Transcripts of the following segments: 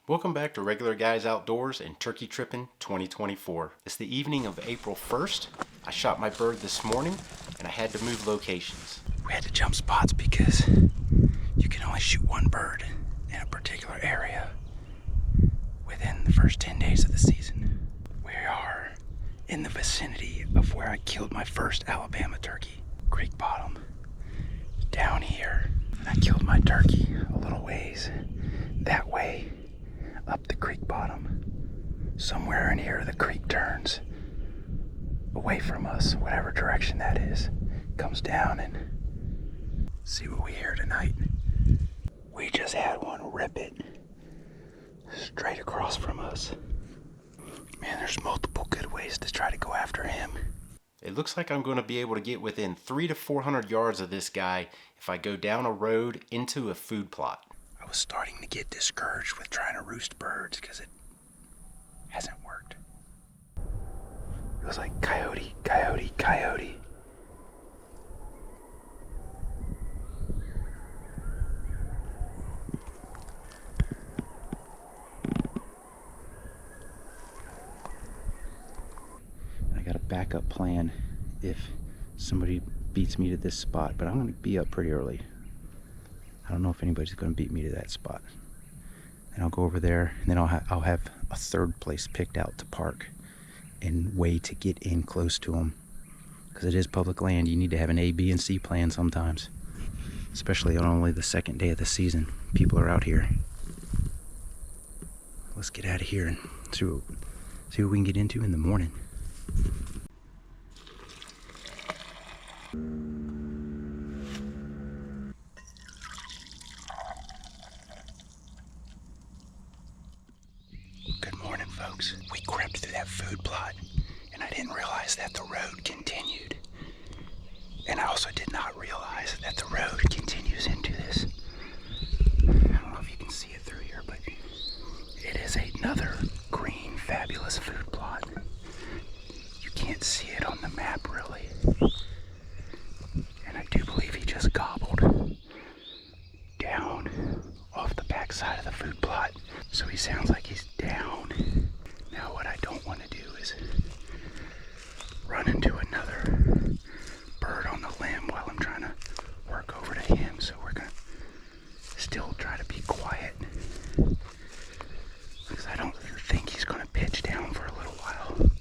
Welcome back to Regular Guys Outdoors and Turkey Trippin' 2024. It's the evening of April 1st. I shot my bird this morning and I had to move locations. We had to jump spots because you can only shoot one bird in a particular area within the first 10 days of the season. We are in the vicinity of where I killed my first Alabama turkey, Creek Bottom. Down here, I killed my turkey a little ways that way. Up the creek bottom. Somewhere in here the creek turns away from us, whatever direction that is. Comes down and see what we hear tonight. We just had one rip it straight across from us. Man, there's multiple good ways to try to go after him. It looks like I'm going to be able to get within 300 to 400 yards of this guy if I go down a road into a food plot. I was starting to get discouraged with trying to roost birds because it hasn't worked. It was like coyote, coyote, coyote. I got a backup plan if somebody beats me to this spot, but I'm going to be up pretty early. I don't know if anybody's going to beat me to that spot. And I'll go over there, and then I'll have a third place picked out to park and way to get in close to them. Because it is public land, you need to have an A, B, and C plan sometimes. Especially on only the second day of the season. People are out here. Let's get out of here and see what we can get into in the morning. Folks, we crept through that food plot and I didn't realize that the road continued. And I also did not realize that the road continues into this. I don't know if you can see it through here, but it is another green, fabulous food plot. You can't see it on the map really. And I do believe he just gobbled down off the backside of the food plot. So he sounds like he's down. Now what I don't want to do is run into another bird on the limb while I'm trying to work over to him. So we're going to still try to be quiet. Because I don't think he's going to pitch down for a little while.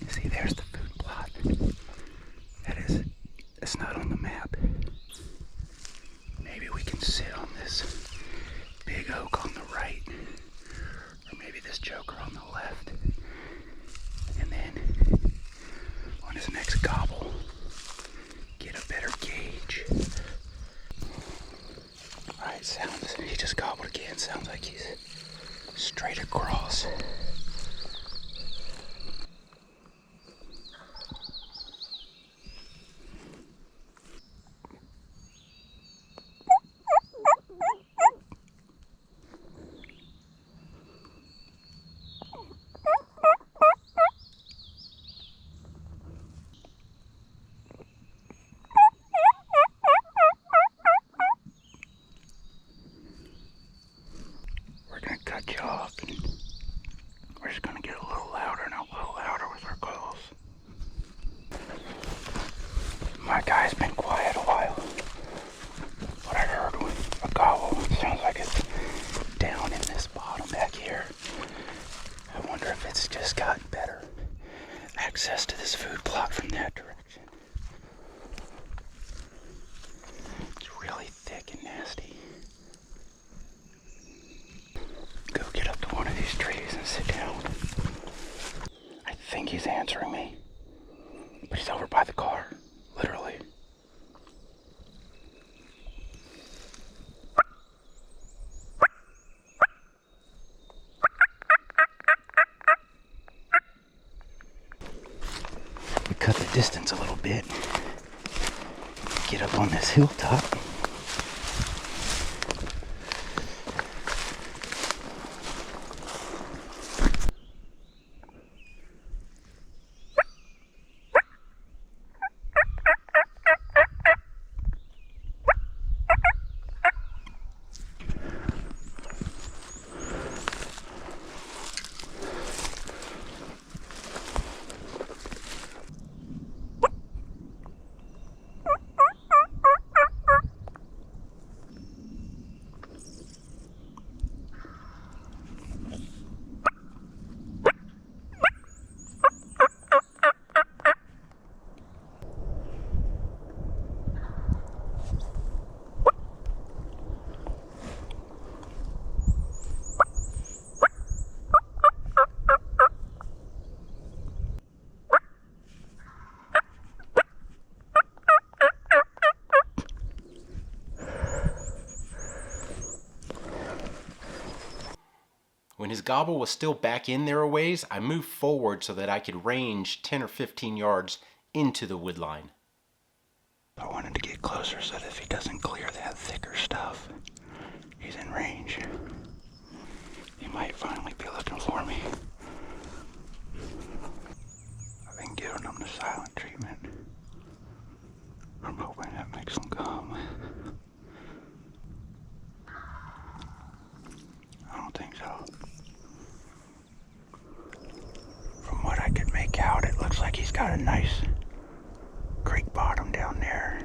See, there's the food plot. It's not on the map. Maybe we can sit on this big oak on the right. Or maybe this joker on the left. And then on his next gobble, get a better gauge. Alright, he just gobbled again. Sounds like he's straight across. Cut you off, and we're just gonna get a little louder and a little louder with our calls. My guy's been quiet a while, but I heard a gobble. It sounds like it's down in this bottom back here. I wonder if it's just gotten better access to this food plot from that direction. It's really thick and nasty. Go get up to one of these trees and sit down. I think he's answering me, but he's over by the car, literally. We cut the distance a little bit, get up on this hilltop. When his gobble was still back in there a ways, I moved forward so that I could range 10 or 15 yards into the wood line. I wanted to get closer so that if he doesn't clear that thicker stuff, he's in range. He might finally be looking for me. I've been giving him the silent treatment. I'm hoping that makes him come. I don't think so. From what I could make out, it looks like he's got a nice creek bottom down there,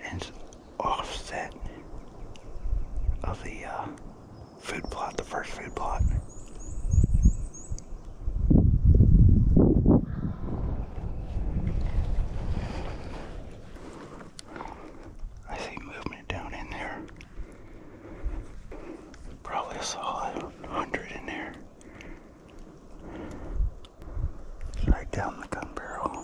and it's offset of the food plot, the first food plot. I see movement down in there. Probably a solid 100 in there. It's right down the gun barrel.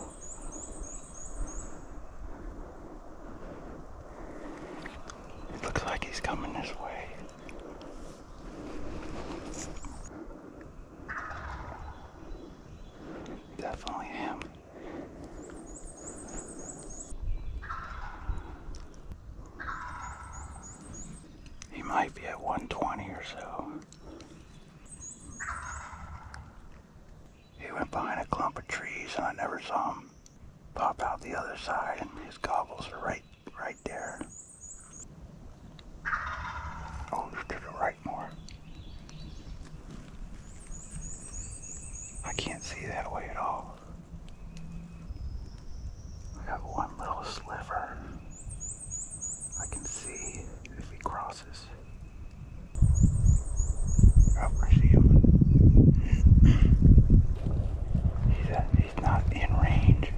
It looks like he's coming this way. Definitely him. He might be at 120 or so. He went behind a clump of trees and I never saw him pop out the other side, and his gobbles are right there. Oh, to the right more. I can't see that way at all. I got one little sliver. I can see if he crosses. Oh, I see him. He's not in range.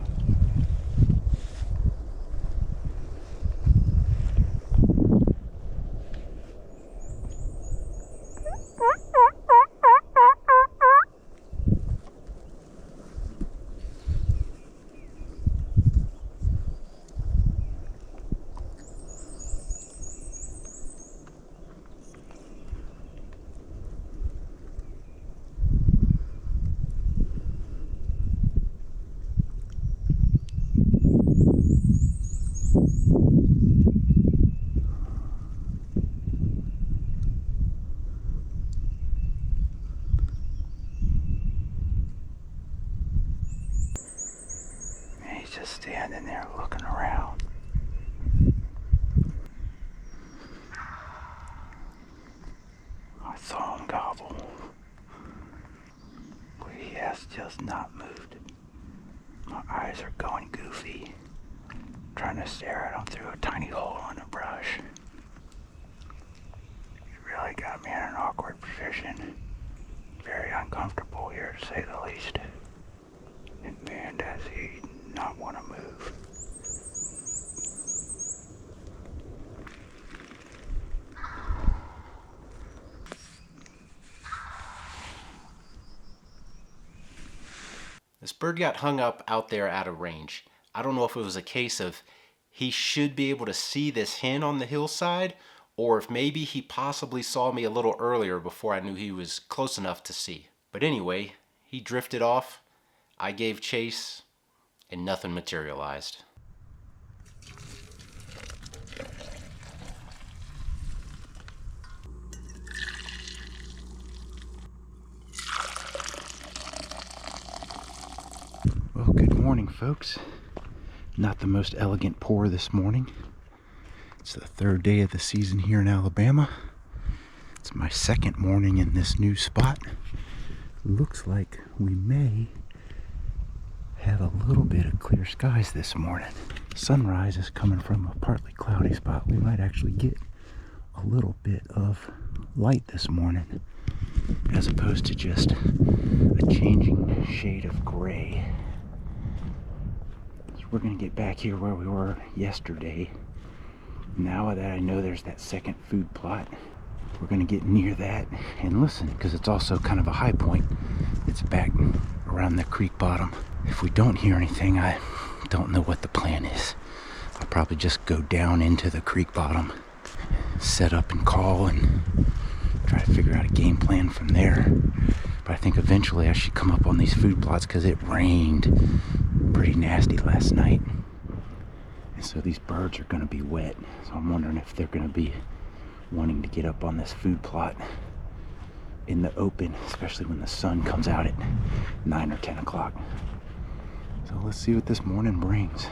Just standing there looking around. I saw him gobble, but he has just not moved. My eyes are going goofy, trying to stare at him through a tiny hole in the brush. He really got me in an awkward position. Very uncomfortable here, to say the least. And man, does he not want to move. This bird got hung up out there out of range. I don't know if it was a case of he should be able to see this hen on the hillside, or if maybe he possibly saw me a little earlier before I knew he was close enough to see. But anyway, he drifted off. I gave chase, and nothing materialized. Well, good morning, folks. Not the most elegant pour this morning. It's the third day of the season here in Alabama. It's my second morning in this new spot. Looks like we may have a little bit of clear skies this morning. Sunrise is coming from a partly cloudy spot. We might actually get a little bit of light this morning, as opposed to just a changing shade of gray. So we're gonna get back here where we were yesterday. Now that I know there's that second food plot, we're gonna get near that and listen, because it's also kind of a high point. It's back around the creek bottom. If we don't hear anything, I don't know what the plan is. I'll probably just go down into the creek bottom, set up and call, and try to figure out a game plan from there. But I think eventually I should come up on these food plots because it rained pretty nasty last night. And so these birds are going to be wet. So I'm wondering if they're going to be wanting to get up on this food plot in the open, especially when the sun comes out at 9 or 10 o'clock. So let's see what this morning brings.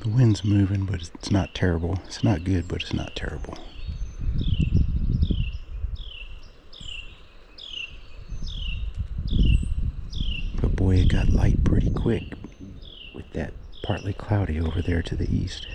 The wind's moving, but it's not terrible. It's not good, but it's not terrible. But boy, it got light pretty quick with that partly cloudy over there to the east.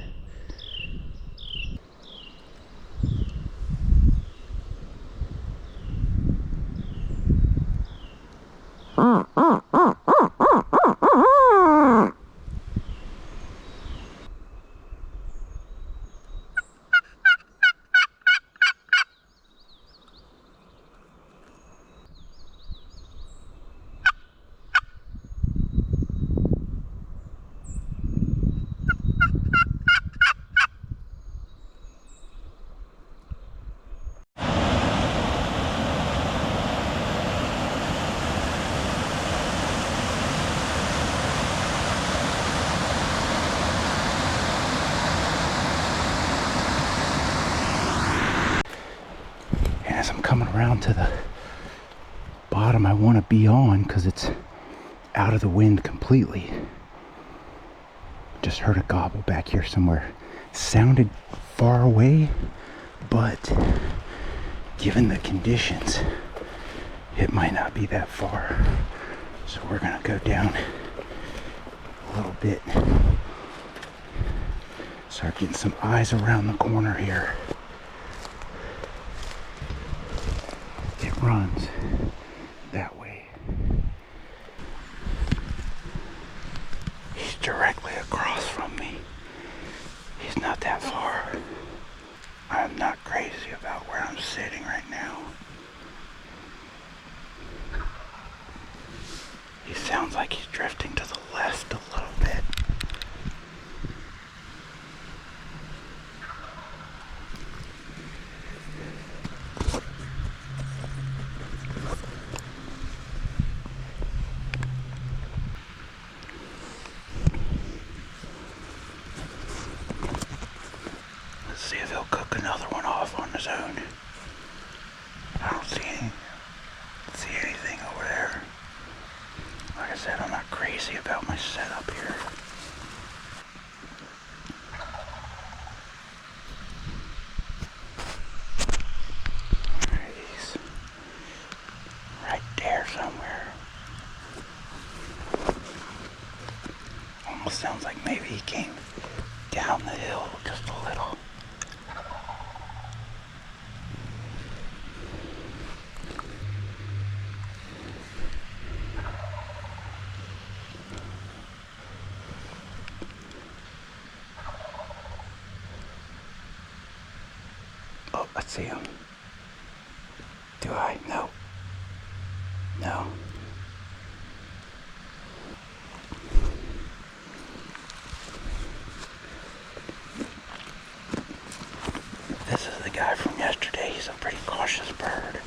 As I'm coming around to the bottom I want to be on because it's out of the wind completely. Just heard a gobble back here somewhere. Sounded far away, but given the conditions, it might not be that far. So we're gonna go down a little bit. Start getting some eyes around the corner here. It runs that way. He's directly across from me. He's not that far. I'm not crazy about where I'm sitting right now. He sounds like he's drifting to the left a little bit. See if he'll cook another one off on his own. I don't see anything over there. Like I said, I'm not crazy about my setup here. He's right there somewhere. Almost sounds like maybe he came down the hill just a little. Oh, I see him. Do I? No. No. This is the guy from yesterday. He's a pretty cautious bird.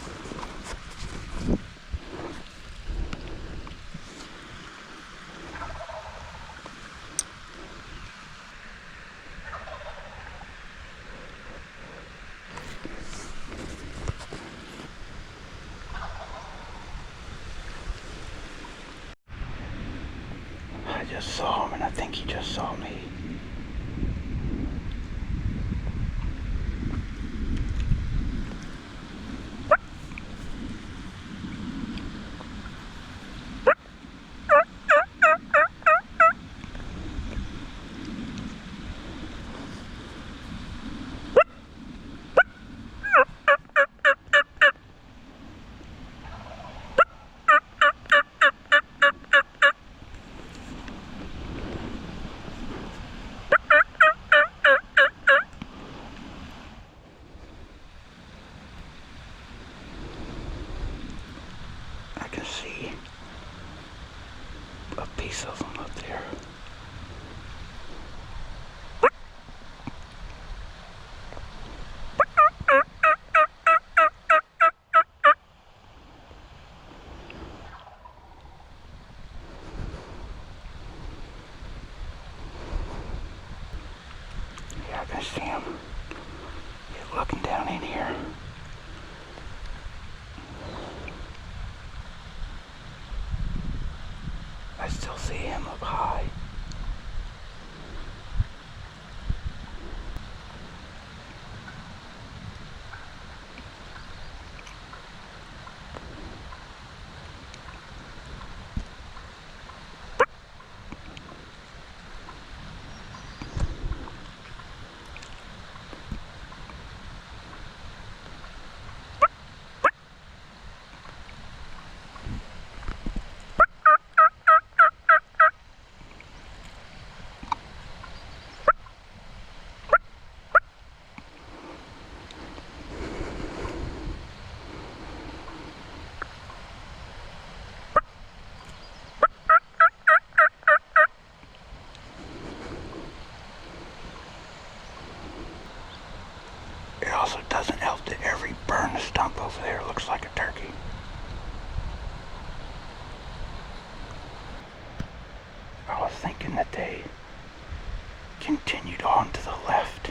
I just saw him, and I think he just saw me. I can see a piece of them up there. still see him up high. It also doesn't help that every burned stump over there looks like a turkey. I was thinking that they continued on to the left,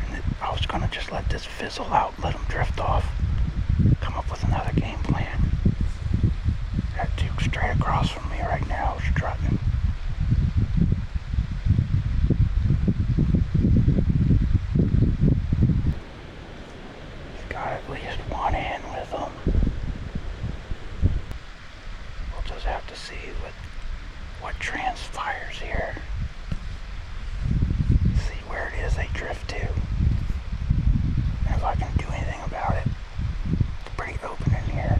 and that I was gonna just let this fizzle out, let them drift off, come up with another game plan. Got Duke straight across from me right now, strutting. Got at least one in with them. We'll just have to see what transpires here. See where it is they drift to. And if I can do anything about it. It's pretty open in here.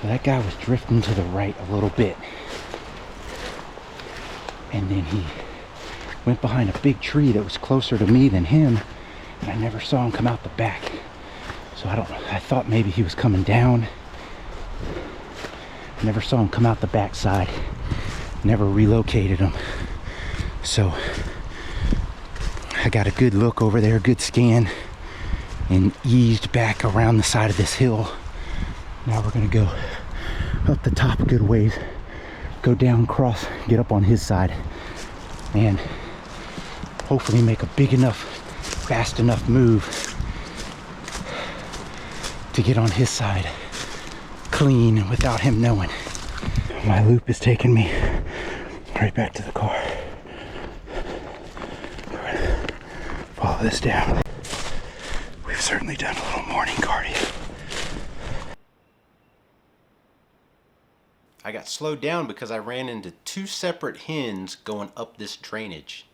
So that guy was drifting to the right a little bit. And then he went behind a big tree that was closer to me than him. And I never saw him come out the back. So I thought maybe he was coming down. Never saw him come out the back side. Never relocated him. So I got a good look over there, good scan, and eased back around the side of this hill. Now we're gonna go up the top a good ways, go down, cross, get up on his side, and hopefully make a big enough, fast enough move to get on his side clean without him knowing. My loop is taking me right back to the car. We're gonna follow this down. We've certainly done a little morning cardio. I got slowed down because I ran into two separate hens going up this drainage.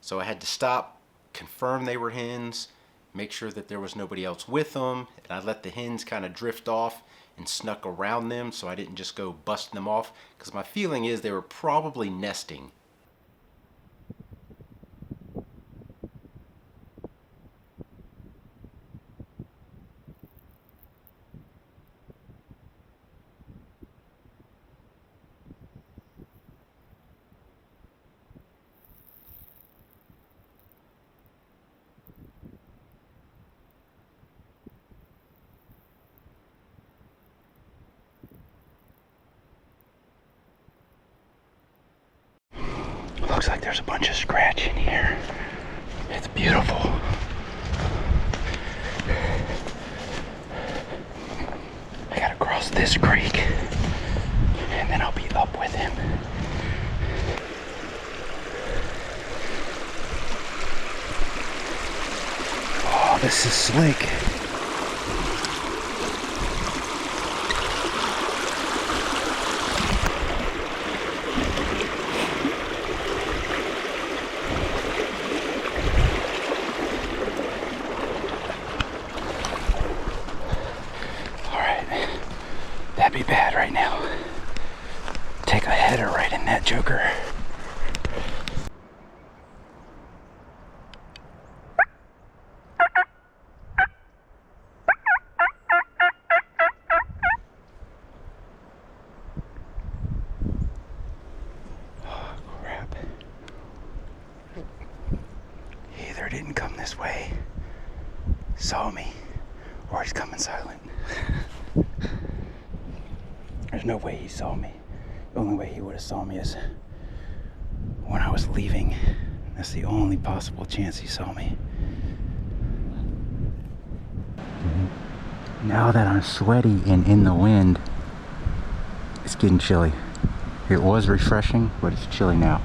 So I had to stop, confirm they were hens, make sure that there was nobody else with them, and I let the hens kind of drift off and snuck around them so I didn't just go busting them off, because my feeling is they were probably nesting. Looks like there's a bunch of scratch in here. It's beautiful. I gotta cross this creek, and then I'll be up with him. Oh, this is slick. That'd be bad right now. Take a header right in that joker. come this way, saw me, or he's coming silent. There's no way he saw me. The only way he would have saw me is when I was leaving. That's the only possible chance he saw me. Now that I'm sweaty and in the wind, it's getting chilly. It was refreshing, but it's chilly now.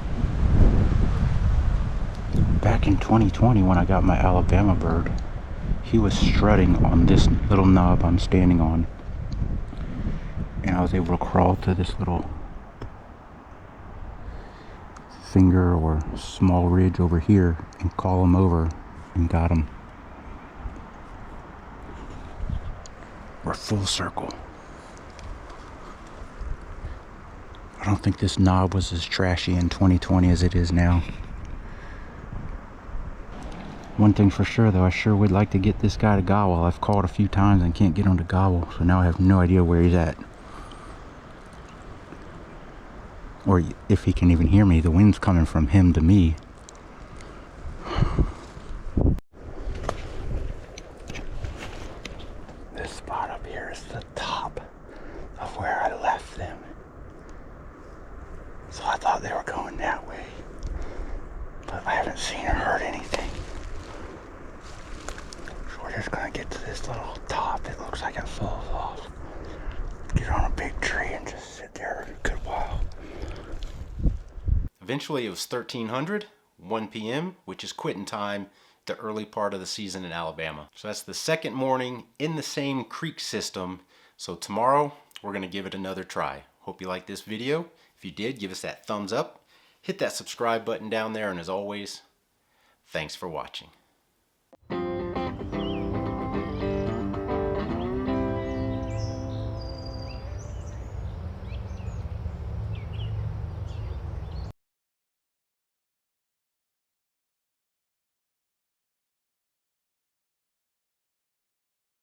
Back in 2020 when I got my Alabama bird, he was strutting on this little knob I'm standing on. And I was able to crawl to this little finger or small ridge over here and call him over and got him. We're full circle. I don't think this knob was as trashy in 2020 as it is now. One thing for sure though, I sure would like to get this guy to gobble. I've called a few times and can't get him to gobble, so now I have no idea where he's at. Or if he can even hear me. The wind's coming from him to me. This spot up here is the top of where I left them. So I thought they were going that way. But I haven't seen or heard anything. So we're just gonna get to this little top. It looks like it falls off. Get on a big tree and just sit there a good while. Eventually it was 1300, 1 p.m., which is quitting time, the early part of the season in Alabama. So that's the second morning in the same creek system. So tomorrow we're going to give it another try. Hope you liked this video. If you did, give us that thumbs up. Hit that subscribe button down there, and as always, thanks for watching.